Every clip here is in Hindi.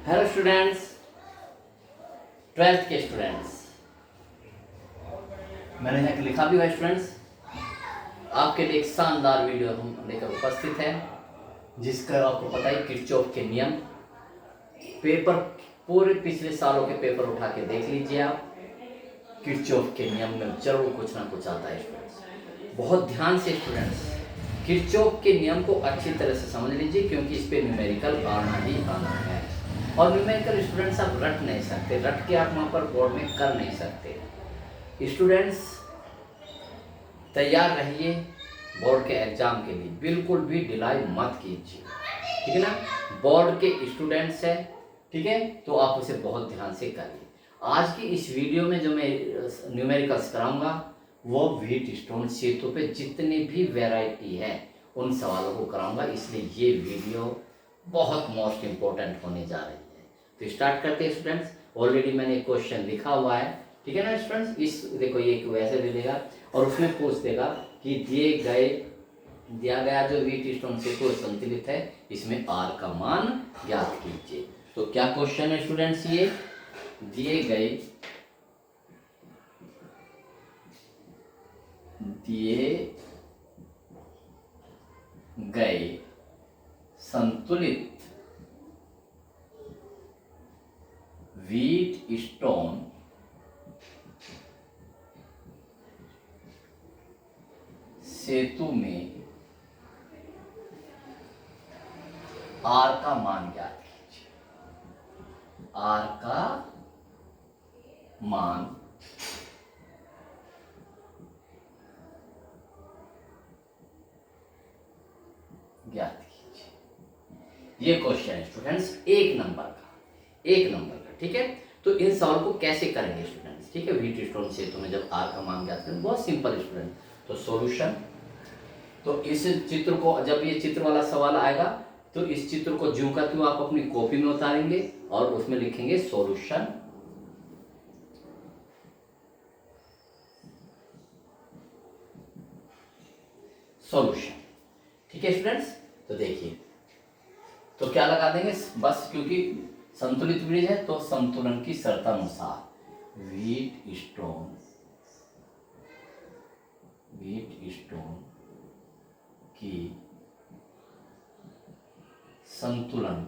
हेलो स्टूडेंट्स, 12th के स्टूडेंट्स, मैंने यहाँ लिखा भी है स्टूडेंट्स, आपके लिए एक शानदार वीडियो हम लेकर उपस्थित है जिसका आपको पता है किरचॉफ के नियम। पेपर पूरे पिछले सालों के पेपर उठा के देख लीजिए आप, किरचॉफ के नियम में जरूर कुछ ना कुछ आता है स्टूडेंट्स। बहुत ध्यान से स्टूडेंट्स किरचॉफ के नियम को अच्छी तरह से समझ लीजिए, क्योंकि इस पे न्यूमेरिकल आना ही आना है। और न्यूमेरिकल स्टूडेंट्स आप रट नहीं सकते, रट के आप वहाँ पर बोर्ड में कर नहीं सकते। स्टूडेंट्स तैयार रहिए बोर्ड के एग्जाम के लिए, बिल्कुल भी डिलाई मत कीजिए, ठीक है ना। बोर्ड के स्टूडेंट्स हैं, ठीक है, तो आप उसे बहुत ध्यान से करिए। आज की इस वीडियो में जो मैं न्यूमेरिकल्स कराऊंगा वो व्हीट स्टोन सेतु पे जितनी भी वैरायटी है उन सवालों को कराऊंगा, इसलिए ये वीडियो बहुत मोस्ट इम्पोर्टेंट होने जा रही है। तो स्टार्ट करते हैं स्टूडेंट्स। ऑलरेडी मैंने एक क्वेश्चन लिखा हुआ है, ठीक है ना स्टूडेंट्स। इस देखो ये वैसे दे देगा और उसमें पूछ देगा कि दिया गया जो व्हीट स्टोन सेतु संतुलित है, इसमें आर का मान ज्ञात कीजिए। तो क्या क्वेश्चन है स्टूडेंट्स, ये दिए गए संतुलित व्हीट स्टोन सेतु में आर का मान ज्ञात कीजिए। आर का मान ज्ञात कीजिए। ये क्वेश्चन है स्टूडेंट्स एक नंबर का, ठीक है। तो इन सवाल को कैसे करेंगे स्टूडेंट्स, ठीक है। व्हीट स्टोन सेतु में जब आर का मान ज्ञात करें, बहुत सिंपल स्टूडेंट। तो सॉल्यूशन, तो इस चित्र को, जब ये चित्र वाला सवाल आएगा तो इस चित्र को ज्यों का त्यों आप अपनी कॉपी में उतारेंगे और उसमें लिखेंगे सॉल्यूशन। ठीक है स्टूडेंट्स। तो देखिए, तो क्या लगा देंगे बस, क्योंकि संतुलित ब्रिज है तो संतुलन की शर्तानुसार व्हीट स्टोन की संतुलन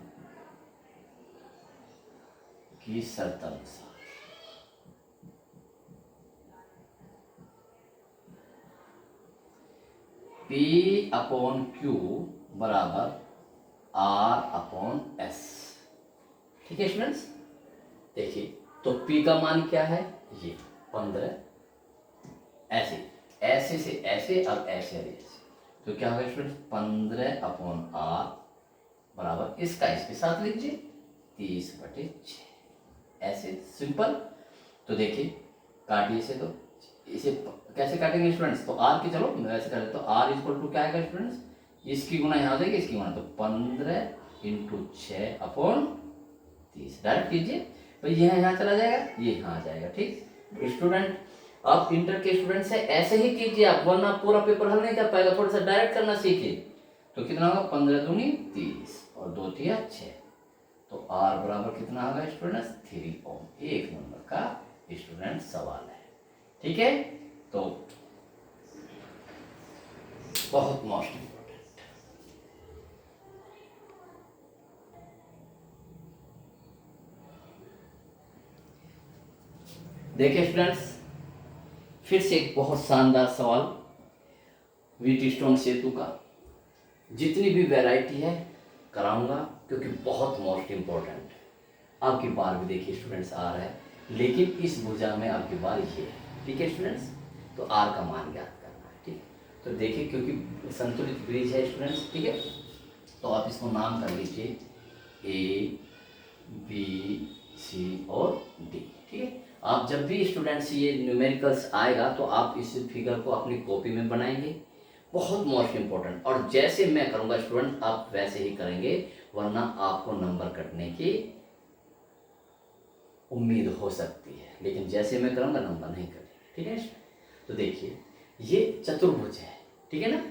की शर्तानुसार P/Q बराबर R/S, ठीक है स्टूडेंट्स। देखिए, तो P का मान क्या है, ये 15, ऐसे से ऐसे, अब ऐसे तो क्या होगा स्टूडेंट्स, 15/R बराबर इसका इसके साथ लीजिए 30/6, ऐसे सिंपल। तो देखिए काटिए इसे, तो इसे कैसे काटेंगे स्टूडेंट्स, तो आर की, चलो ऐसे कर तो आर इक्वल टू क्या आएगा स्टूडेंट्स, इसकी गुना यहाँ हो जाएगी, इसकी गुना, तो 15 × 6/30 डायरेक्ट कीजिए। तो यह यहाँ चला जाएगा, ये यहाँ आ जाएगा, ठीक स्टूडेंट। आप इंटर के स्टूडेंट से ऐसे ही कीजिए आप, वरना पूरा पेपर हल नहीं कर पाएगा, थोड़ा सा डायरेक्ट करना सीखिए। तो कितना होगा, 15 दूनी 30 और 2 तिया 6, तो आर बराबर कितना आ गया स्टूडेंट्स, 3 ओम। एक नंबर का स्टूडेंट सवाल है, ठीक है। तो बहुत मोस्ट इंपॉर्टेंट। देखिए स्टूडेंट्स, फिर से एक बहुत शानदार सवाल व्हीट स्टोन सेतु का, जितनी भी वैरायटी है कराऊंगा, क्योंकि बहुत मोस्ट इंपॉर्टेंट है। आपकी बार भी देखिए स्टूडेंट्स आ रहा है, लेकिन इस भुजा में आपकी बार ये है, ठीक है स्टूडेंट्स। तो आर का मान ज्ञात करना है, ठीक। तो देखिए, क्योंकि संतुलित ब्रिज है स्टूडेंट्स, ठीक है, तो आप इसको नाम कर लीजिए A, B, C और D, ठीक है। आप जब भी स्टूडेंट्स ये न्यूमेरिकल्स आएगा तो आप इस फिगर को अपनी कॉपी में बनाएंगे, बहुत मोस्ट इंपॉर्टेंट। और जैसे मैं करूंगा स्टूडेंट आप वैसे ही करेंगे, वरना आपको नंबर कटने की उम्मीद हो सकती है, लेकिन जैसे मैं करूंगा नंबर नहीं कटेगा, ठीक है। तो देखिए, ये चतुर्भुज है, ठीक है ना।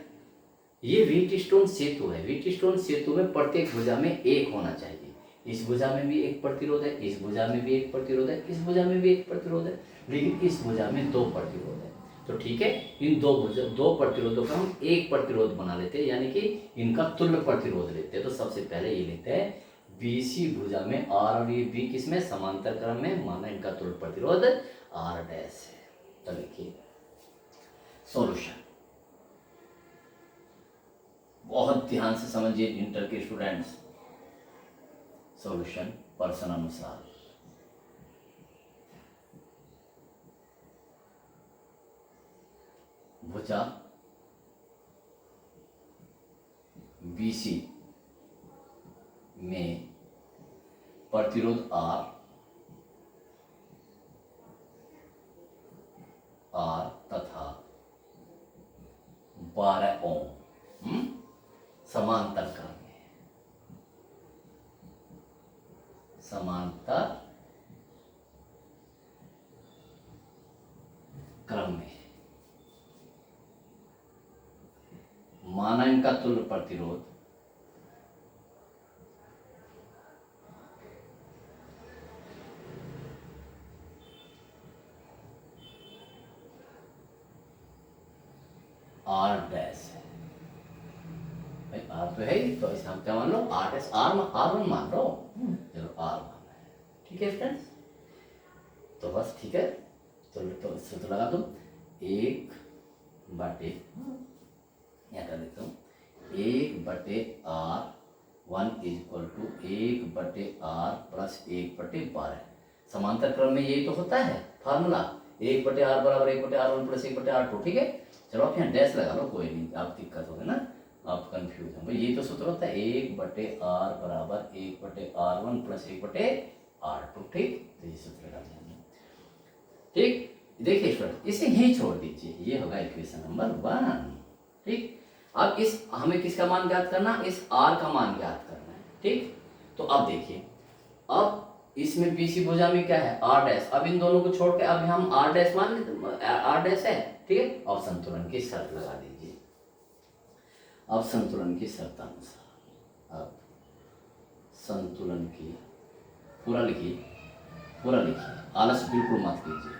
ये व्हीट स्टोन सेतु है। व्हीट स्टोन सेतु में प्रत्येक भुजा में एक होना चाहिए, इस भुजा में भी एक प्रतिरोध है, इस भुजा में भी एक प्रतिरोध है, इस भुजा में भी एक प्रतिरोध है, लेकिन इस भुजा में दो प्रतिरोध है। तो ठीक है, इन दो प्रतिरोधों का हम एक प्रतिरोध बना लेते हैं, यानी कि इनका तुल्य प्रतिरोध लेते हैं। तो सबसे पहले ये लेते हैं BC भुजा में R और ये B किस में, समांतर क्रम में, माना इनका तुल्य प्रतिरोध R डैश है। तो लिखिए सॉल्यूशन, बहुत ध्यान से समझिए इंटर के स्टूडेंट्स। सॉल्यूशन पर्सन अनुसार भुजा BC में प्रतिरोध R तथा 12 ओम समांतर क्रम में, समांतर क्रम में, माना इनका तुल्य प्रतिरोध R डैश है। भाई R तो है ही, तो इसे हम क्या मान लो, R डैश, R1 मान लो, चलो R मान है। ठीक है फ्रेंड्स, तो बस ठीक है, तो सूत्र लगा दो, 1/, क्या कर देता हूँ, 1/R1 = 1/R + 1/12। समांतर क्रम में यही तो होता है फार्मूला, 1/R बराबर 1/R1 + 1/R2। ठीक है, चलो आप यहाँ डैश लगा लो, कोई नहीं, आप दिक्कत होगी ना, आप कंफ्यूज हैं भाई, यही तो सूत्र होता है, 1/R बराबर 1/R1 + 1/R2। ठीक, तो ये सूत्र लगा देंगे। ठीक, देखिए स्टूडेंट, इसे यही छोड़ दीजिए, ये होगा इक्वेशन नंबर 1। ठीक, अब इस हमें किसका मान ज्ञात करना, इस R का मान ज्ञात करना है। ठीक, तो अब देखिए, अब इसमें BC भुजा में क्या है, R डैश, अब इन दोनों को छोड़ के अब हम R डैश मान लेते, R डैश है। ठीक है, अब संतुलन की शर्त लगा दीजिए, अब संतुलन की शर्त अनुसार, अब संतुलन की, पूरा लिखिए, पूरा लिखिए, आलस बिल्कुल मत कीजिए।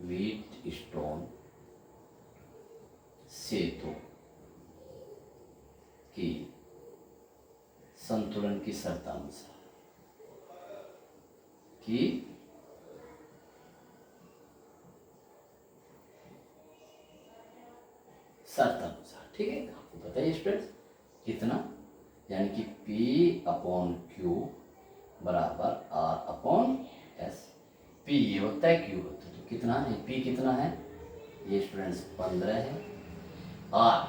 व्हीटस्टोन सेतु की संतुलन की शर्त अनुसार, कि शर्त अनुसार। ठीक है, आपको पता है स्टूडेंट्स कितना, यानी कि P/Q बराबर R/S। P ये होता है, Q होता है, तो कितना है, P कितना है, ये स्टूडेंट्स 15 है, R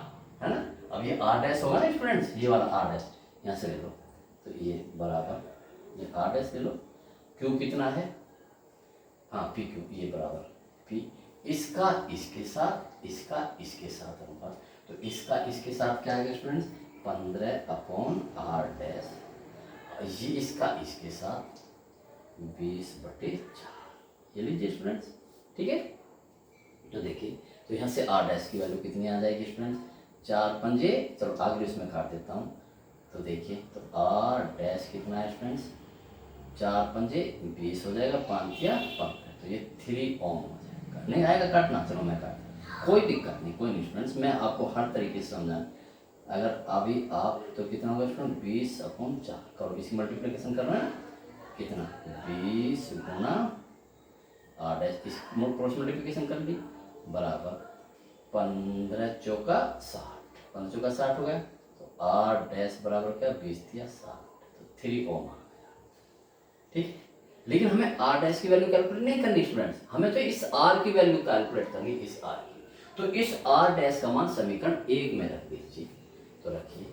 है ना, अब ये R डैश होगा ना स्टूडेंट्स, ये वाला R डैश यहाँ से ले लो, तो ये बराबर ये R डैश ले लो, Q कितना है, हाँ PQ, ये बराबर P, इसका इसके साथ, इसका इसके साथ अनुपात, तो इसका इसके साथ क्या आएगा स्टूडेंट्स, 15/R डैश, ये इसका इसके साथ 20/4, ये लीजिए स्टूडेंट्स। ठीक है, तो देखिए, तो यहाँ से R डैश की वैल्यू कितनी आ जाएगी स्टूडेंट्स, 4 पंजे, चलो आगे इसमें काट देता हूँ, तो देखिए, तो R डैश कितना है स्टूडेंट्स, 4 पंजे 20 हो जाएगा, 5 या 15, तो ये 3 ओम हो जाएगा। नहीं आएगा काटना, चलो मैं काट, कोई दिक्कत नहीं, कोई नहीं स्टूडेंट्स, मैं आपको हर तरीके से समझा। अगर अभी आप तो कितना होगा स्टूडेंट, 20/4 करो, इसकी मल्टीप्लिकेशन करना है, कितना 20 गुना R डैश, इस क्रॉस मल्टीप्लिकेशन कर ली, बराबर 15 चौका 60, 15 चौका 60 हो गया, तो R डैश बराबर क्या, 20 दिया 60, तो 3 ओम आ गया। ठीक, लेकिन हमें R डैश की वैल्यू कैलकुलेट नहीं करनी स्टूडेंट्स, हमें तो इस R की वैल्यू कैलकुलेट करनी, इस R की, तो इस R डैश का मान समीकरण 1 में रख दीजिए, तो रखिए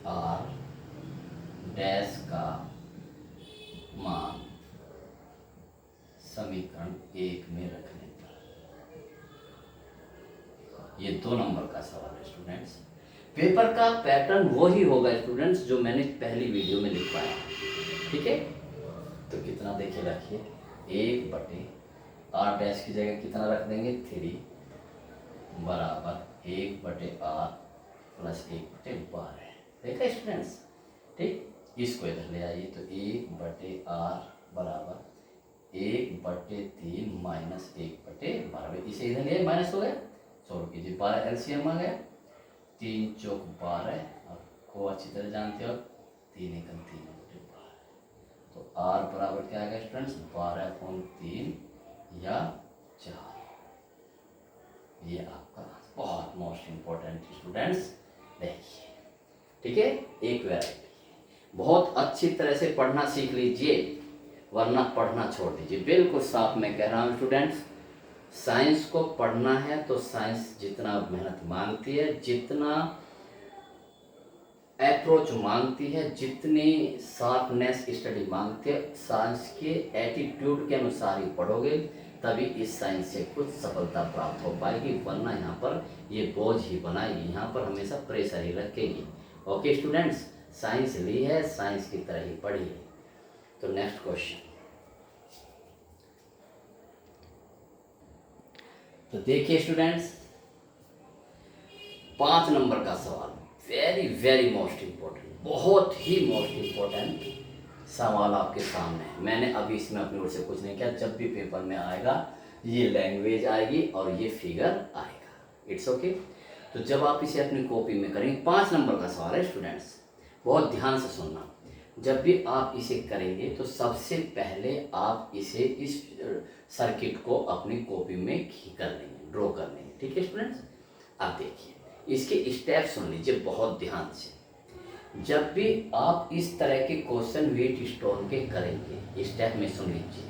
R डैश का मान समीकरण 1 में रखने पर, ये 2 नंबर का सवाल है स्टूडेंट्स। पेपर का पैटर्न वही होगा स्टूडेंट्स जो मैंने पहली वीडियो में लिखवाया। ठीक है, तो कितना देखिए रखिए, 1/R डैश की जगह कितना रख देंगे, 3 बराबर 1/R + 1/12। देखा स्टूडेंट्स। ठीक, इसको इधर ले आइए तो 1/r बराबर 1/3 माइनस 1/12। इसे इधर ले आइए, माइनस हो गया, छोड़ कीजिए, 12 एलसीएम आ गया, 3 चौक 12 और को अच्छी तरह जानते हो, 3 एकम 3/12। तो r बराबर क्या आ गया स्टूडेंट्स, 12/3 या 4। ये आपका बहुत मोस्ट इम्पोर्टेंट स्टूडेंट्स देखिए, ठीक है। एक वैरायटी बहुत अच्छी तरह से पढ़ना सीख लीजिए, वरना पढ़ना छोड़ दीजिए। बिल्कुल साफ मैं कह रहा हूँ स्टूडेंट्स, साइंस को पढ़ना है तो साइंस जितना मेहनत मांगती है, जितना अप्रोच मांगती है, जितनी शार्पनेस स्टडी मांगती है, साइंस के एटीट्यूड के अनुसार ही पढ़ोगे तभी इस साइंस से कुछ सफलता प्राप्त हो पाएगी, वरना यहाँ पर ये बोझ ही बनाएगी, यहाँ पर हमेशा प्रेशर ही रखेगी। ओके स्टूडेंट्स, साइंस ली है, साइंस की तरह ही पढ़िए। तो नेक्स्ट क्वेश्चन, तो देखिए स्टूडेंट्स, 5 नंबर का सवाल, वेरी वेरी मोस्ट इम्पोर्टेंट, बहुत ही मोस्ट इम्पोर्टेंट सवाल आपके सामने है। मैंने अभी इसमें अपनी ओर से कुछ नहीं किया, जब भी पेपर में आएगा ये लैंग्वेज आएगी और ये फिगर आएगा, इट्स ओके। तो जब आप इसे अपनी कॉपी में करेंगे, 5 नंबर का सवाल है स्टूडेंट्स, बहुत ध्यान से सुनना। जब भी आप इसे करेंगे तो सबसे पहले आप इसे इस सर्किट को अपनी कॉपी में कर लेंगे, ड्रॉ कर लेंगे, ठीक है स्टूडेंट्स। आप देखिए इसके स्टेप सुन लीजिए बहुत ध्यान से। जब भी आप इस तरह के क्वेश्चन व्हीटस्टोन के करेंगे, स्टेप में सुन लीजिए।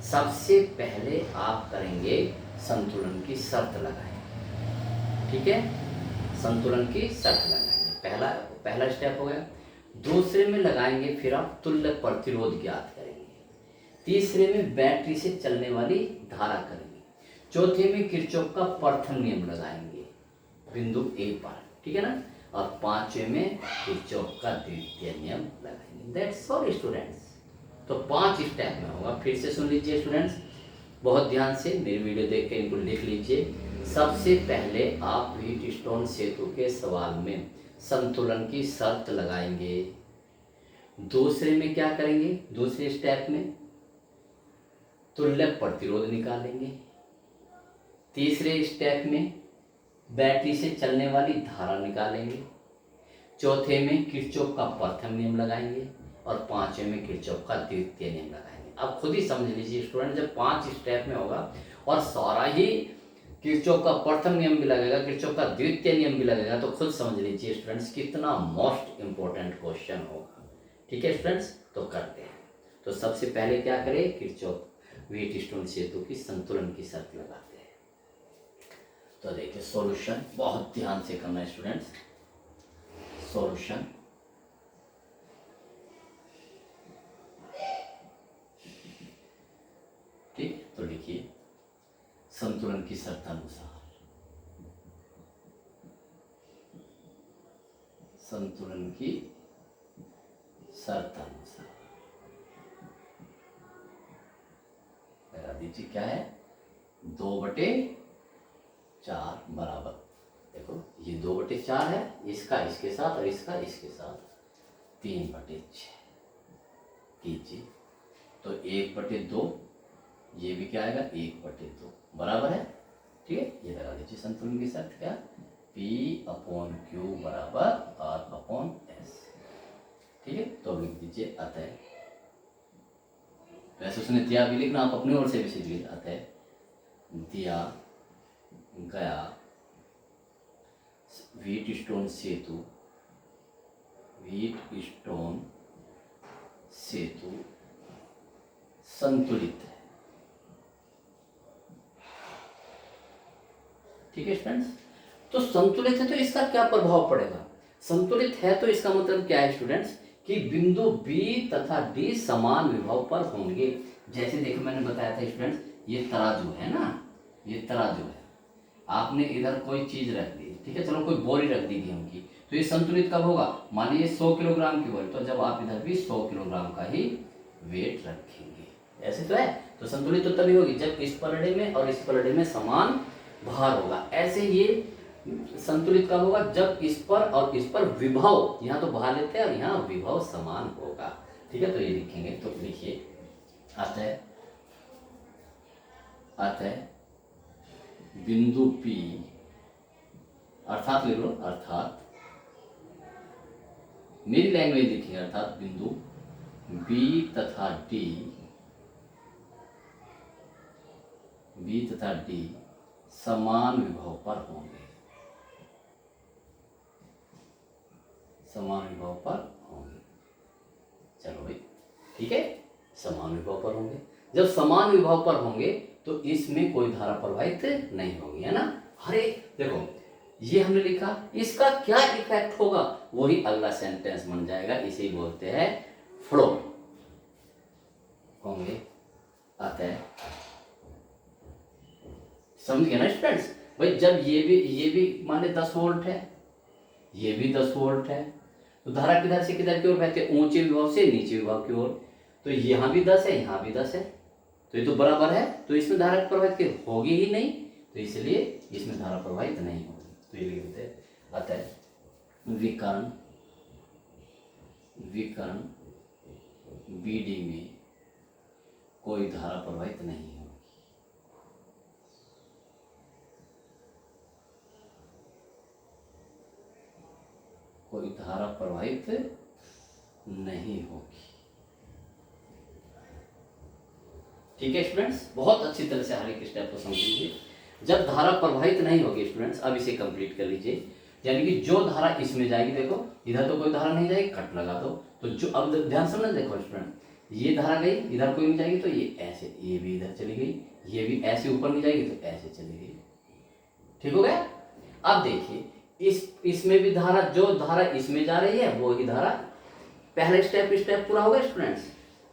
सबसे पहले आप करेंगे संतुलन की शर्त लगाएं, ठीक है, संतुलन की शर्त लगाएंगे, पहला स्टेप हो गया। दूसरे में लगाएंगे फिर आप तुल्य प्रतिरोध ज्ञात करेंगे। तीसरे में बैटरी से चलने वाली धारा करेंगे। चौथे में किरचॉफ का प्रथम नियम लगाएंगे बिंदु ए पर, ठीक है ना। और 5वें में किरचॉफ का द्वितीय नियम लगाएंगे। That's all students. तो 5 स्टेप में होगा, फिर से सुन लीजिए स्टूडेंट्स बहुत ध्यान से, मेरी वीडियो देख के इनको लिख लीजिए। सबसे पहले आप व्हीटस्टोन सेतु के सवाल में संतुलन की शर्त लगाएंगे। दूसरे में क्या करेंगे, दूसरे स्टेप में तुल्य प्रतिरोध निकालेंगे। तीसरे स्टेप में बैटरी से चलने वाली धारा निकालेंगे। चौथे में किरचॉफ का प्रथम नियम लगाएंगे और 5वें में किरचॉफ का द्वितीय नियम लगाएंगे। अब खुद ही समझ लीजिए स्टूडेंट, जब 5 स्टेप में होगा और सारा ही किरचॉफ का प्रथम नियम भी लगेगा, किरचॉफ का द्वितीय नियम भी लगेगा, तो खुद समझ लीजिए स्टूडेंट्स कितना मोस्ट इंपॉर्टेंट क्वेश्चन होगा, ठीक है स्टूडेंट्स। तो करते हैं। तो सबसे पहले क्या करें, किरचॉफ व्हीटस्टोन सेतु की संतुलन की शर्त लगाते हैं। तो देखिए सॉल्यूशन बहुत ध्यान से करना है स्टूडेंट्स। सॉल्यूशन, ठीक, तो लिखिए संतुलन की शर्त अनुसार, संतुलन की शर्त अनुसार लगा दीजिए क्या है, 2/4 बराबर, देखो ये 2/4 है, इसका इसके साथ और इसका इसके साथ 3/6 कीजिए। तो 1/2, ये भी क्या आएगा 1/2 बराबर है, ठीक है। ये लगा दीजिए संतुलन की शर्त क्या, P/Q बराबर R/S, ठीक है। तो लिख दीजिए अतः, वैसे उसने दिया भी लिखना, आप अपनी ओर से भी सीखिए। अतः दिया गया व्हीटस्टोन सेतु संतुलित है, ठीक है स्टूडेंट्स। तो संतुलित है तो इसका क्या प्रभाव पड़ेगा, संतुलित है तो इसका मतलब क्या है स्टूडेंट्स कि बिंदु B तथा D समान विभव पर होंगे। जैसे देखो मैंने बताया था स्टूडेंट्स, ये तराजू है ना, ये तराजू है, आपने इधर कोई चीज रख दी, ठीक है, चलो कोई बोरी रख दी गेहूं की, तो ये संतुलित कब होगा, मानिए 100 किलोग्राम की बोरी, तो जब आप इधर भी 100 किलोग्राम का ही वेट रखेंगे, ऐसे तो है। तो संतुलित तो तभी होगी जब इस पलड़े में और इस पलड़े में समान भार होगा। ऐसे ये संतुलित कब होगा? जब इस पर और इस पर विभव, यहाँ तो बहा लेते हैं और यहाँ विभव समान होगा। ठीक है, तो ये लिखेंगे, तो लिखिए अतः बिंदु P, अर्थात लिख लो, अर्थात मेरी लैंग्वेज लिखिए, अर्थात बिंदु B तथा D समान विभव पर होंगे, समान विभव पर होंगे। चलो भाई, ठीक है, समान विभव पर होंगे। जब समान विभव पर होंगे तो इसमें कोई धारा प्रवाहित नहीं होगी, है ना। अरे देखो, ये हमने लिखा, इसका क्या इफेक्ट होगा वही अगला सेंटेंस बन जाएगा, इसे बोलते हैं फ्लो। होंगे अतः, समझ गए ना स्टूडेंट्स? भाई जब ये भी माने 10 वोल्ट है, ये भी 10 वोल्ट है, तो धारा किधर से किधर की ओर बहती है? ऊंचे विभव से नीचे विभव की ओर। तो यहाँ भी 10 है, यहाँ भी 10 है, तो ये तो बराबर है, तो इसमें धारा प्रवाहित होगी ही नहीं, तो इसलिए इसमें धारा प्रवाहित नहीं होगी। तो ये लिखते हैं अतः विकर्ण BD में कोई धारा प्रवाहित नहीं होगी। कोई धारा प्रवाहित नहीं होगी। ठीक है स्टूडेंट्स, बहुत अच्छी तरह से हर एक स्टेप को समझ लीजिए। जब धारा प्रवाहित नहीं होगी स्टूडेंट्स, अब इसे कंप्लीट कर लीजिए, यानी कि जो धारा इसमें जाएगी, देखो इधर तो कोई धारा नहीं जाएगी, कट लगा दो, तो जो, अब ध्यान समझना, देखो स्टूडेंट, ये धारा गई, इधर कोई नहीं जाएगी, तो ये ऐसे, ये भी इधर चली गई, ये भी ऐसे ऊपर नहीं जाएगी, तो ऐसे चली गई। ठीक हो गया? अब देखिए, इसमें भी धारा, जो धारा इसमें जा रही है वो ही धारा, पहला स्टेप पूरा हो गया स्टूडेंट्स।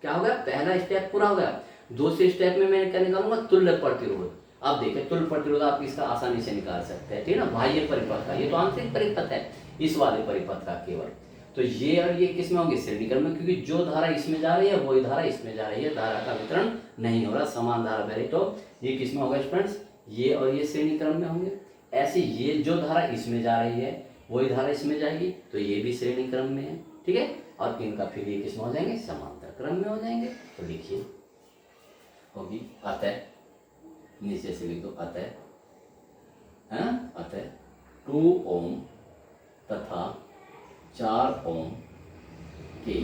क्या हो गया? पहला स्टेप पूरा हो गया। दूसरे स्टेप में मैं क्या निकालूंगा? तुल्य प्रतिरोध। अब देखिए, तुल्य प्रतिरोध आप इसका आसानी से निकाल सकते हैं, ठीक है ना। बाह्य परिपथ का, ये तो आंतरिक परिपथ है, इस वाले परिपथ का केवल। तो ये और ये किस में होंगे? श्रेणी क्रम में, क्योंकि जो धारा इसमें जा रही है वही धारा इसमें जा रही है, धारा का वितरण नहीं हो रहा, समान धारा बह रही। तो ये किस में होगा स्टूडेंट्स? ये और ये श्रेणी क्रम में होंगे। ऐसे ये जो धारा इसमें जा रही है वही धारा इसमें जाएगी, तो ये भी श्रेणी क्रम में है, ठीक है। और इनका फिर ये किस में हो जाएंगे? समांतर क्रम में हो जाएंगे। तो लिखिए, होगी अतः, नीचे से लिख दो अतः, अतः 2 ओम तथा 4 ओम के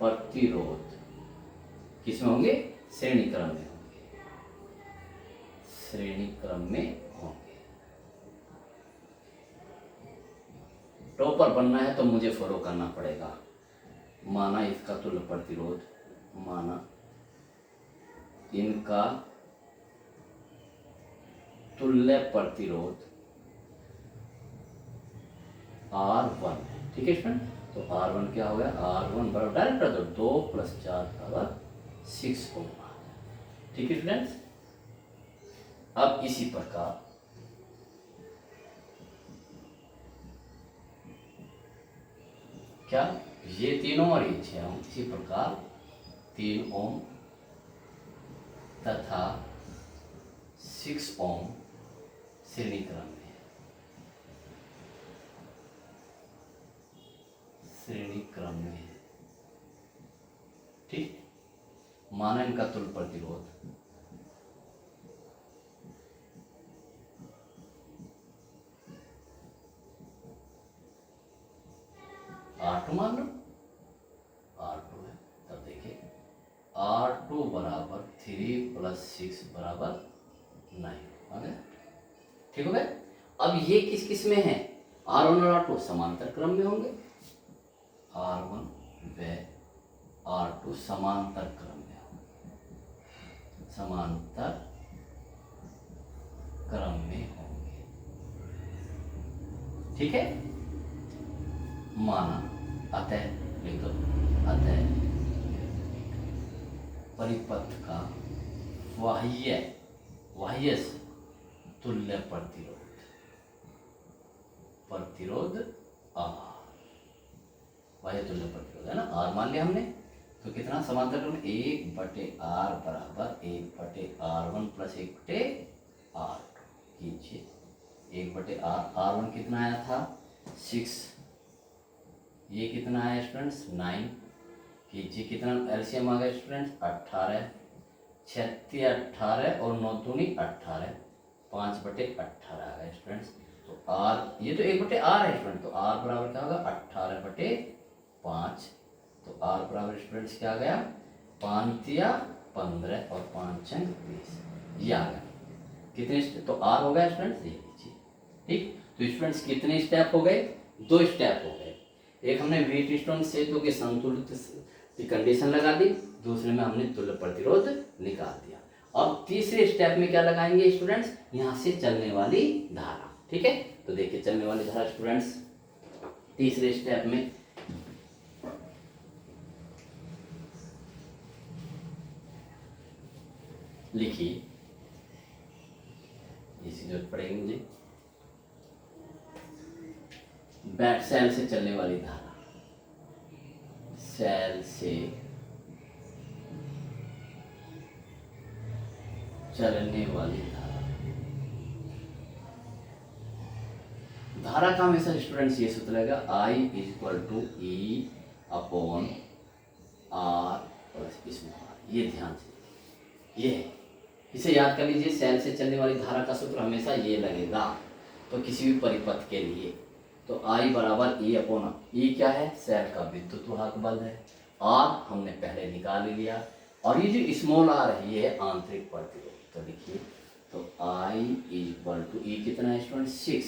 प्रतिरोध किस में होंगे? श्रेणी क्रम में होंगे, श्रेणी क्रम में होंगे। टॉपर बनना है तो मुझे फॉलो करना पड़ेगा। माना इसका तुल्य प्रतिरोध, माना इनका तुल्य प्रतिरोध R1, ठीक है स्टूडेंट। तो R1 क्या हो गया? R1 बराबर डायरेक्ट कर दो, 2 + 4 बराबर 6 ओम। ठीक है स्टूडेंट्स। अब इसी प्रकार क्या, ये 3 ओम और ये 6 ओम, इसी प्रकार 3 ओम तथा 6 ओम श्रेणी क्रम में, श्रेणी क्रम में है, ठीक। माना इनका तुल्य प्रतिरोध R2 मान लो, R2 है, तब देखिए R2 बराबर 3 + 6 बराबर 9, आ गया। ठीक हो गया। अब ये किस किस में है? R1 और R2 समांतर क्रम में होंगे, R1 व R2 समांतर क्रम में होंगे, समांतर क्रम में होंगे, ठीक है। माना अतः, लिख दो अतः परिपथ का बाह्य तुल्य प्रतिरोध R, बाह्य तुल्य प्रतिरोध है ना, R मान लिया हमने। तो कितना समांतर क्रम? 1/R बराबर 1/R1 + 1/R2 कीजिए। 1/r, R1 कितना आया था 6, ये कितना आया स्टूडेंट्स 9, कीजिए कितना एलसीएम आ गया स्टूडेंट्स 18, 36 18 और 9 दूनी 18, 5/18 आ गया स्टूडेंट्स। तो R ये तो 1/r है स्टूडेंट, तो R बराबर क्या होगा 18/5, तो R बराबर स्टूडेंट्स क्या आ गया 5 या 15 और 5 20, ये आ गया कितने तो R हो गया स्टूडेंट्स ये लीजिए। ठीक, तो स्टूडेंट्स कितने स्टेप हो गए, 2 स्टेप हो गए। एक हमने व्हीटस्टोन सेतु के संतुलित की कंडीशन लगा दी, दूसरे में हमने तुल्य प्रतिरोध निकाल दिया। अब तीसरे स्टेप में क्या लगाएंगे स्टूडेंट्स, यहाँ से चलने वाली धारा। ठीक है, तो देखिए चलने वाली धारा स्टूडेंट्स तीसरे स्टेप में लिखिए, इसकी जरूरत पड़ेगी मुझे। बैट सेल से चलने वाली धारा, सेल से चलने वाली धारा, धारा का हमेशा स्टूडेंट्स ये सूत्र रहेगा I = E/R + स्मॉल, ये ध्यान से, ये है, इसे याद कर लीजिए। सेल से चलने वाली धारा का सूत्र हमेशा ये लगेगा, तो किसी भी परिपथ के लिए तो I = E/R, E क्या है सेल का विद्युत वाहक बल है, R हमने पहले निकाल लिया, और ये जो स्मॉल r है ये है आंतरिक प्रतिरोध। तो लिखिए, तो I = E कितना है स्टूडेंट 6,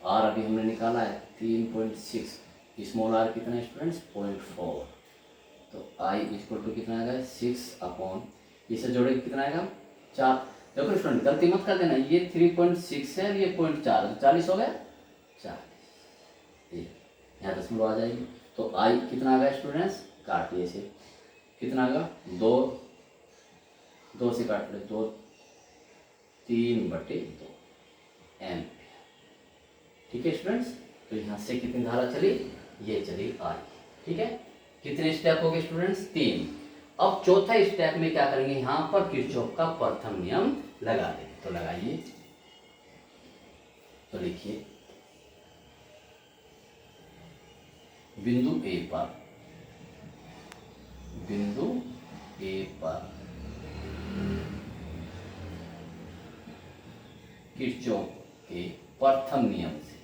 R अभी हमने निकाला है 3.6, स्मॉल r कितना है स्टूडेंट्स 0.4, तो I = कितना आएगा 6/, इसे जोड़े कितना आएगा 4। देखो स्टूडेंट गलती मत कर देना, ये 3.6 है, ये 0.4, 40 हो गया 40, ये यहाँ दशमलव आ जाएगी। तो I कितना आ गया स्टूडेंट्स, काटिए इसे, कितना आ गया 2 से काट लो, 2 3/2 एम्पियर। ठीक है स्टूडेंट्स, तो यहाँ से कितनी धारा चली, ये चली I। ठीक है, कितने स्टेप हो गए स्टूडेंट्स 3। अब चौथा स्टेप में क्या करेंगे, यहाँ पर किरचॉफ का प्रथम नियम लगा देंगे, तो लगाइए, तो लिखिए बिंदु A पर किरचॉफ के प्रथम नियम से,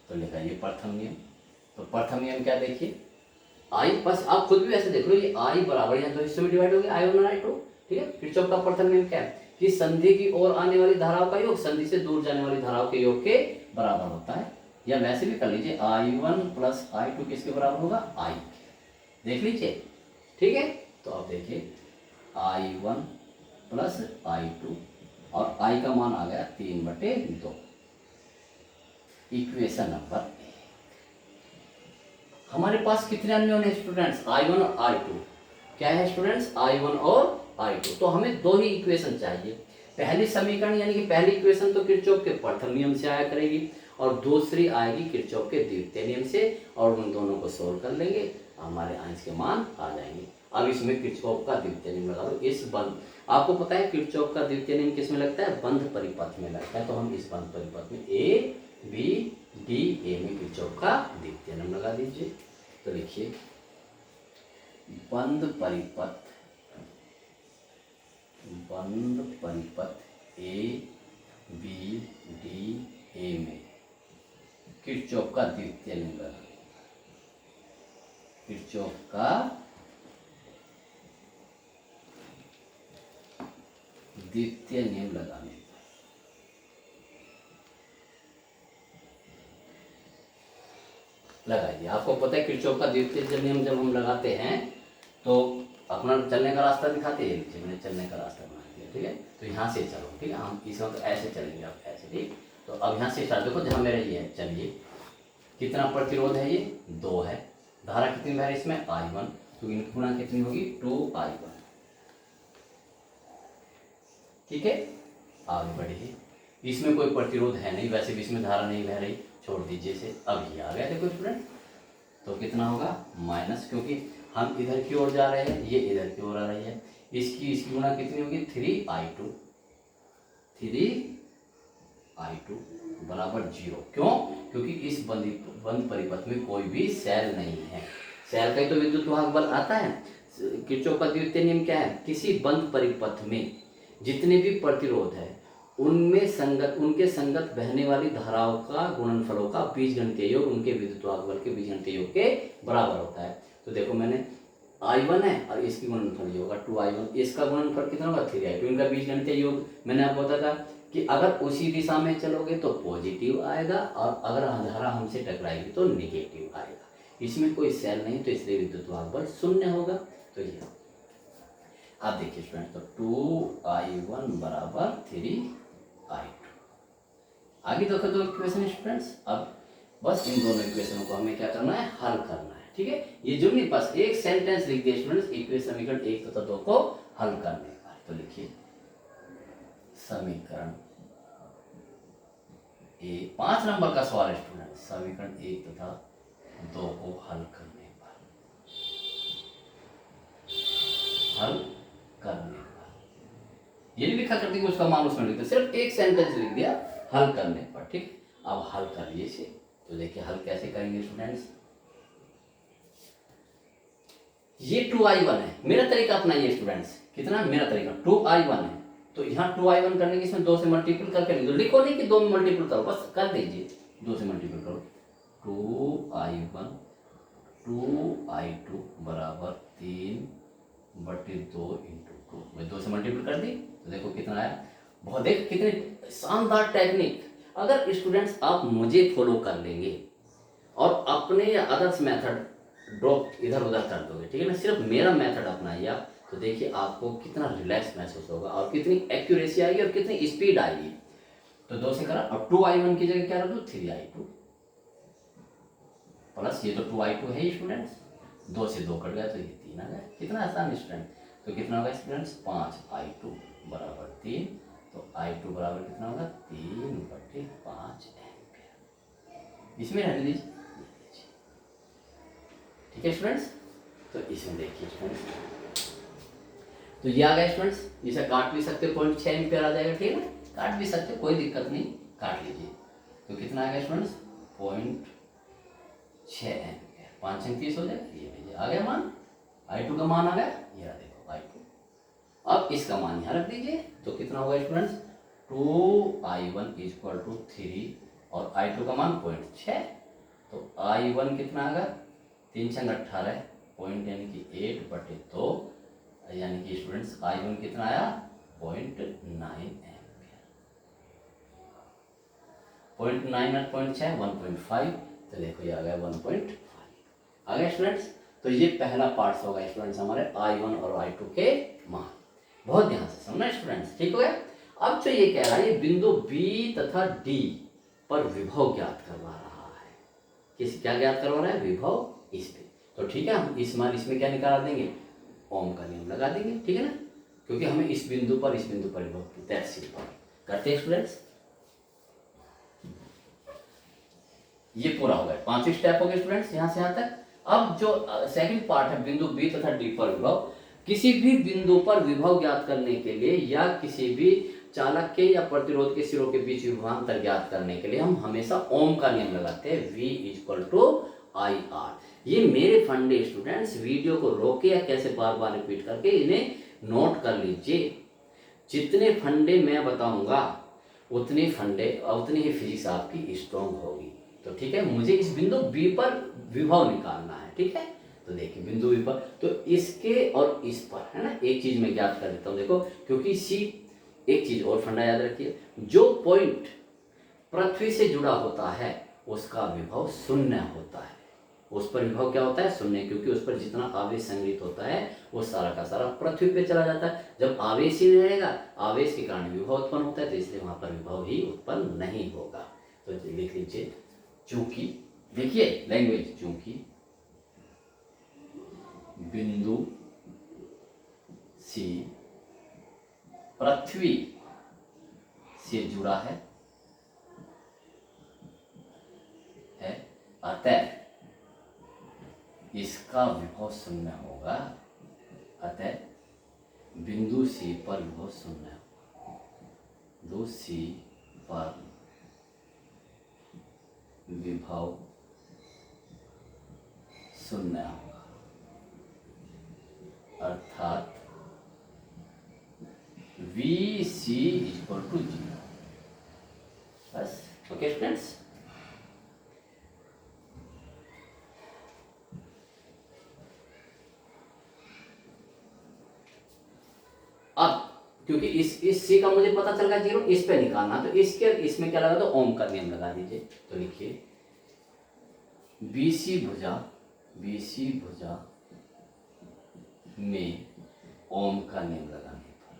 तो लिखा ये प्रथम नियम। तो प्रथम नियम क्या देखिए, I बस आप खुद भी ऐसे देख लो, ये I बराबर यहाँ 2 हिस्सों में डिवाइड हो गया I1 और I2। ठीक है, किरचॉफ का प्रथम नियम क्या है कि संधि की ओर आने वाली धाराओं का योग संधि से दूर जाने वाली धाराओं के योग के बराबर होता है, या वैसे भी कर लीजिए I1 + I2 किसके बराबर होगा I, देख लीजिए। ठीक है, तो अब देखिए I1 + I2 और I का मान आ गया 3/2, इक्वेशन नंबर ए। हमारे पास कितने अन्योन है स्टूडेंट्स I1 और I2, क्या है स्टूडेंट्स I1 और I2, तो हमें 2 ही इक्वेशन चाहिए। पहली समीकरण यानी कि पहली इक्वेशन तो किरचॉफ के प्रथम नियम से आया करेगी, और दूसरी आएगी किरचॉफ के द्वितीय नियम से, और उन दोनों को सोल्व कर लेंगे, हमारे आंसर के मान आ जाएंगे। अब इसमें किरचॉफ का द्वितीय नियम लगा दो, इस बंद, आपको पता है किरचॉफ का द्वितीय नियम किस में लगता है, बंध परिपथ में लगता है, तो हम इस बंध परिपथ में A B D A में किरचॉफ का द्वितीय नियम लगा दीजिए। तो लिखिए बंध परिपथ A B D A में किरचॉफ का द्वितीय नियम लगा, किरचॉफ का द्वितीय नियम लगाने, लगाइए। आपको पता है किरचॉफ का द्वितीय नियम जब हम लगाते हैं तो अपना चलने का रास्ता दिखाते हैं, नीचे मैंने चलने का रास्ता बना दिया। ठीक है, तो यहाँ से चलो, ठीक है, हम इस वक्त ऐसे चलेंगे, आप ऐसे, ठीक। तो अब यहाँ से स्टार्ट, देखो जहाँ मेरा ये है, चलिए कितना प्रतिरोध है, ये 2 है, धारा कितनी बह रही इसमें I1, तो इनकी गुणा कितनी होगी 2I1। ठीक है, आगे बढ़िए, इसमें कोई प्रतिरोध है नहीं, वैसे भी इसमें धारा नहीं बह रही, छोड़ दीजिए इसे। अब ये आ गया देखो स्टूडेंट, तो कितना होगा माइनस, क्योंकि हम इधर की ओर जा रहे हैं, ये इधर की ओर आ रही है, इसकी गुणा कितनी होगी 3i2, 3i2 बराबर 0। क्यों? क्योंकि इस बंद परिपथ में कोई भी सेल नहीं है। सेल का ही तो विद्युत वाहक बल आता है। किरचॉफ का द्वितीय नियम क्या है? किसी बंद परिपथ में जितने भी प्रतिरोध है उनके संगत बहने वाली धाराओं का गुणनफलों का बीजगणितीय योग उनके विद्युत वाहक बल के बीजगणितीय योग के बराबर होता है। तो देखो मैंने I1 है और इसकी गुणनफल ये होगा 2i1, इसका गुणनफल कितना होगा 3i2। इनका बीजगणितीय योग मैंने आपको बताया था कि अगर उसी दिशा में चलोगे तो पॉजिटिव आएगा और अगर धारा हमसे टकराएगी तो निगेटिव आएगा। इसमें कोई सेल नहीं तो इसलिए विद्युत वाहक बल शून्य होगा। तो ये आप देखिए स्टूडेंट, तो 2i1 बराबर 3i2। आगे देखो दो इक्वेशन स्टूडेंट्स। अब बस इन दोनों इक्वेशनों को हमें क्या करना है? हल करना है। ठीक है, ये जो मेरे पास एक सेंटेंस लिख दिया स्टूडेंट्स इक्वेशन समीकरण 1 तथा 2 को हल करने का। तो लिखिए समीकरण 5 नंबर का सवाल है स्टूडेंट, समीकरण 1 तथा 2 को हल करने पर ये नहीं लिखा करती उसका मान उसमें लिखते, सिर्फ एक सेंटेंस लिख दिया हल करने पर। ठीक, अब हल कर लीजिए। तो देखिए हल कैसे करेंगे स्टूडेंट्स। ये 2i1 है, मेरा तरीका अपनाइए स्टूडेंट्स। कितना? मेरा तरीका 2i1 है, तो यहाँ 2i1 करने की इसमें 2 से मल्टीपल करके लिख दो। लिखो नहीं कि 2 में मल्टीपल करो, बस कर दीजिए 2 से मल्टीपल करो। 2i1 2i2 बराबर 3/2 इंटू 2, मैं 2 से मल्टीपल कर दी तो देखो कितना आया। बहुत देख कितनी शानदार टेक्निक। अगर स्टूडेंट्स आप मुझे फॉलो कर लेंगे और अपने या अदर्स मेथड ड्रॉप इधर उधर कर दोगे, ठीक है ना, सिर्फ मेरा मेथड अपनाइए आप, तो देखिए आपको कितना रिलैक्स महसूस होगा और कितनी एक्यूरेसी आएगी और कितनी स्पीड आएगी। तो 2 से करा, अब 2i1 की जगह क्या रख दो 3i2 प्लस ये तो 2i2 है स्टूडेंट्स, 2 से 2 कट गया तो ये 3 आ गया। कितना आसान स्टूडेंट। तो कितना होगा स्टूडेंट्स 5i2 बराबर 3, तो i2 बराबर कितना होगा 3/5 एम्पियर। इसमें रहने दीजिए। ठीक है स्टूडेंट्स, तो इसमें देखिए स्टूडेंट्स, तो ये आ गया स्टूडेंट्स। इसे काट भी सकते हो, 0.6 एम्पियर आ जाएगा। ठीक है ना, काट भी सकते हो, कोई दिक्कत नहीं, काट लीजिए। तो कितना आ गया स्टूडेंट्स 0.6 एम्पियर, 5 से 30 हो जाएगा। ये लीजिए आ गया मान, i2 का मान आ गया। ये देखो i2। अब इसका मान यहाँ रख दीजिए, तो कितना होगा स्टूडेंट्स 2i1 = 3 और i2 का मान 0.6, तो i1 कितना आ गया 3 × 18 पॉइंट यानी कि 8/2, यानी कि स्टूडेंट्स i1 कितना आया 0.9 एम्पियर। 0.9 और 0.6 1.5, तो देखो ये आ गया 1.5 आ गया स्टूडेंट्स। तो ये पहला पार्ट होगा स्टूडेंट्स हमारे i1 और i2 के मान। बहुत ध्यान से समझना स्टूडेंट्स, ठीक हो गया। अब जो ये कह रहा है ये बिंदु B तथा D पर विभव ज्ञात करवा रहा है। किस क्या ज्ञात करवा रहा है? विभव इस पे। तो ठीक है, हम इस मान इसमें क्या निकाल देंगे? ओम का नियम लगा देंगे। ठीक है ना, क्योंकि हमें इस बिंदु पर विभव की दैट्स इट करते हैं स्टूडेंट्स। ये पूरा हो गया, 5 स्टेप हो गए स्टूडेंट्स यहाँ से यहाँ तक। अब जो सेकंड पार्ट है बिंदु B तथा D पर विभव, किसी भी बिंदु पर विभव ज्ञात करने के लिए या किसी भी चालक के या प्रतिरोध के सिरों के बीच विभवांतर ज्ञात करने के लिए हम हमेशा ओम का नियम लगाते हैं, V = IR। ये मेरे फंडे स्टूडेंट्स, वीडियो को रोके या कैसे बार बार रिपीट करके इन्हें नोट कर लीजिए। जितने फंडे मैं बताऊंगा उतने ही फिजिक्स आपकी स्ट्रॉन्ग होगी। तो ठीक है, मुझे इस बिंदु बी पर विभव निकालना है। ठीक है, तो देखिए बिंदु बी पर, तो इसके और इस पर है ना, एक चीज मैं ज्ञात कर देता हूँ। देखो, क्योंकि सी एक चीज और फंडा याद रखिए, जो पॉइंट पृथ्वी से जुड़ा होता है उसका विभव शून्य होता है। उस पर विभव क्या होता है? शून्य, क्योंकि उस पर जितना आवेश संग्रहित होता है वो सारा का सारा पृथ्वी पे चला जाता है। जब आवेश ही नहीं रहेगा, आवेश के कारण विभव उत्पन्न होता है, तो इसलिए वहां पर विभव ही उत्पन्न नहीं होगा। तो लिख लीजिए, चूंकि देखिए लैंग्वेज, चूंकि बिंदु सी पृथ्वी से जुड़ा है अतः इसका विभव शून्य होगा। अतः बिंदु सी पर विभव शून्य होगा, बिंदु सी पर विभव शून्य होगा, अर्थात वी सी इक्वल टू 0। बस, ओके फ्रेंड्स। अब क्योंकि इस सी का मुझे पता चल गया 0, इस पे निकालना, तो इसमें क्या लगा, तो ओम का नियम लगा दीजिए। तो लिखिए बीसी भुजा में ओम का नियम लगाने पर,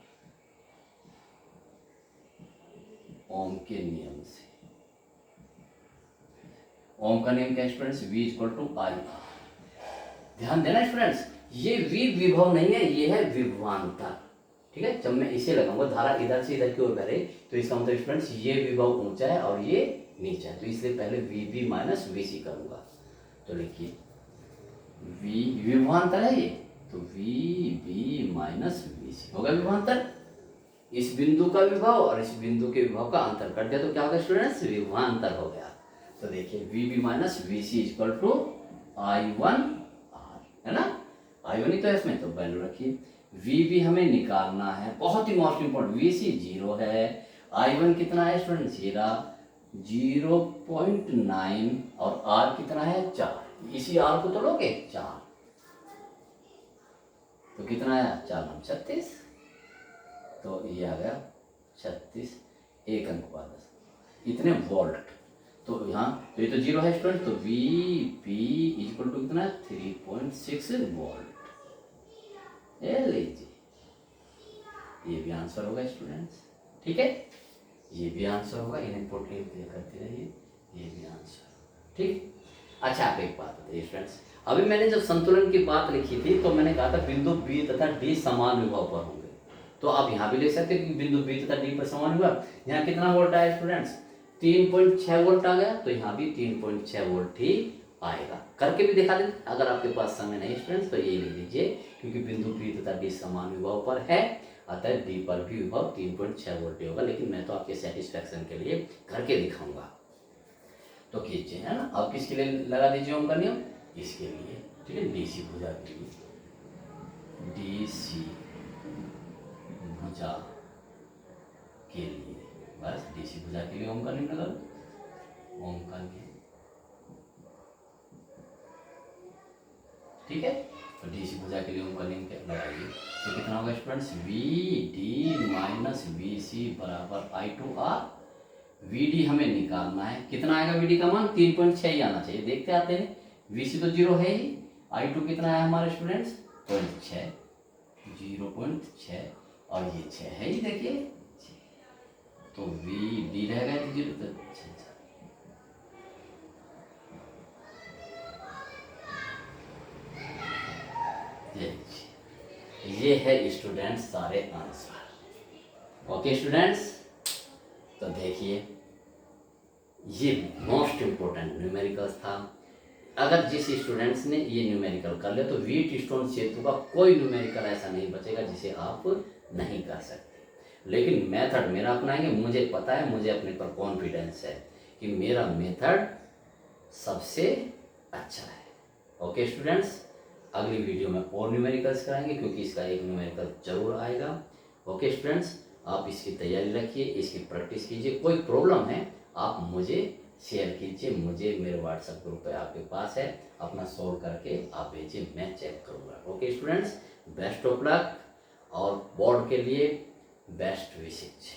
ओम के नियम से, ओम का नियम क्या है students, V equal to I R. ध्यान देना स्टूडेंट्स, ये V विभव नहीं है, ये है विभवांतर। ठीक है, जब मैं इसे लगाऊंगा, धारा इधर से इधर की ओर बह रही, तो इसका मतलब स्टूडेंट्स ये विभव ऊंचा है और ये नीचा है, तो इसलिए पहले VB माइनस VC करूंगा। तो लिखिए विभवांतर है ये, तो VB माइनस VC होगा विभवांतर। इस बिंदु का विभव और इस बिंदु के विभव का अंतर कर दिया तो क्या होगा स्टूडेंट्स, विभवांतर हो गया। तो देखिए VB minus VC equal to I1R, है ना, I1 ही तो है इसमें, तो वैल्यू रखिए। VB हमें निकालना है, बहुत ही मोस्ट इंपॉर्टेंट, VC 0 है, I1 कितना है स्टूडेंट्स, 0.9 और R कितना है 4, इसी R को तो लोगे 4, तो कितना आया 4 36, तो ये आ गया 36, एक अंक बाद 10, इतने वोल्ट। तो यहाँ तो ये तो 0 है स्टूडेंट, तो VB इक्वल टू कितना 3.6 वोल्ट। ये लीजिए, ये भी आंसर होगा स्टूडेंट्स। ठीक है, ये भी आंसर होगा, इन्हें पोर्टरेट करते रहिए, ये भी आंसर। ठीक, अच्छा आप एक बात बताइए फ्रेंड्स, अभी मैंने जब संतुलन की बात लिखी थी तो मैंने कहा था बिंदु B तथा D समान विभव पर होंगे, तो आप यहाँ भी लिख सकते हैं कि बिंदु B तथा D पर समान विभव। यहाँ कितना वोल्ट आया स्टूडेंट्स, 3.6 वोल्ट आ गया, तो यहाँ भी 3.6 वोल्ट ही आएगा। करके भी दिखा दें, अगर आपके पास समय नहीं स्टूडेंट्स तो ये लिख दीजिए, क्योंकि बिंदु B तथा D समान विभव पर है, अतः D पर भी विभव 3.6 वोल्ट होगा, लेकिन मैं तो आपके सेटिस्फैक्शन के लिए करके दिखाऊंगा। तो कीजिए, है ना। अब किसके लिए लगा दीजिए ओम का नियम, इसके लिए, ठीक है, DC भुजा के लिए, DC भुजा के लिए, बस DC भुजा के लिए ओम का नियम लगा दो, ओम का नियम। ठीक है, तो DC भुजा के लिए ओम का नियम क्या लगाइए, तो कितना होगा स्टूडेंट्स, VD माइनस VC बराबर I2R। VD हमें निकालना है, कितना आएगा VD का मान, 3.6 ही आना चाहिए, देखते आते हैं। VC तो 0 है ही, I2 कितना है हमारे स्टूडेंट्स 0.6, 0.6 और ये 6 है ही, देखिए, तो VD रहेगा 0, तो 6। ये है स्टूडेंट्स सारे आंसर। ओके स्टूडेंट्स, तो देखिए ये मोस्ट इम्पोर्टेंट न्यूमेरिकल्स था। अगर जिस स्टूडेंट्स ने ये न्यूमेरिकल कर लिया तो व्हीटस्टोन सेतु का कोई न्यूमेरिकल ऐसा नहीं बचेगा जिसे आप नहीं कर सकते। लेकिन मेथड मेरा अपनाएंगे, मुझे पता है, मुझे अपने पर कॉन्फिडेंस है कि मेरा मेथड सबसे अच्छा है। ओके स्टूडेंट्स, अगली वीडियो में और न्यूमेरिकल्स कराएंगे, क्योंकि इसका एक न्यूमेरिकल जरूर आएगा। ओके स्टूडेंट्स, आप इसकी तैयारी रखिए, इसकी प्रैक्टिस कीजिए, कोई प्रॉब्लम है आप मुझे शेयर कीजिए, मुझे मेरे व्हाट्सएप ग्रुप पे आपके पास है, अपना सोल्व करके आप भेजिए, मैं चेक करूँगा। Okay students, best of luck और बोर्ड के लिए बेस्ट विशेष।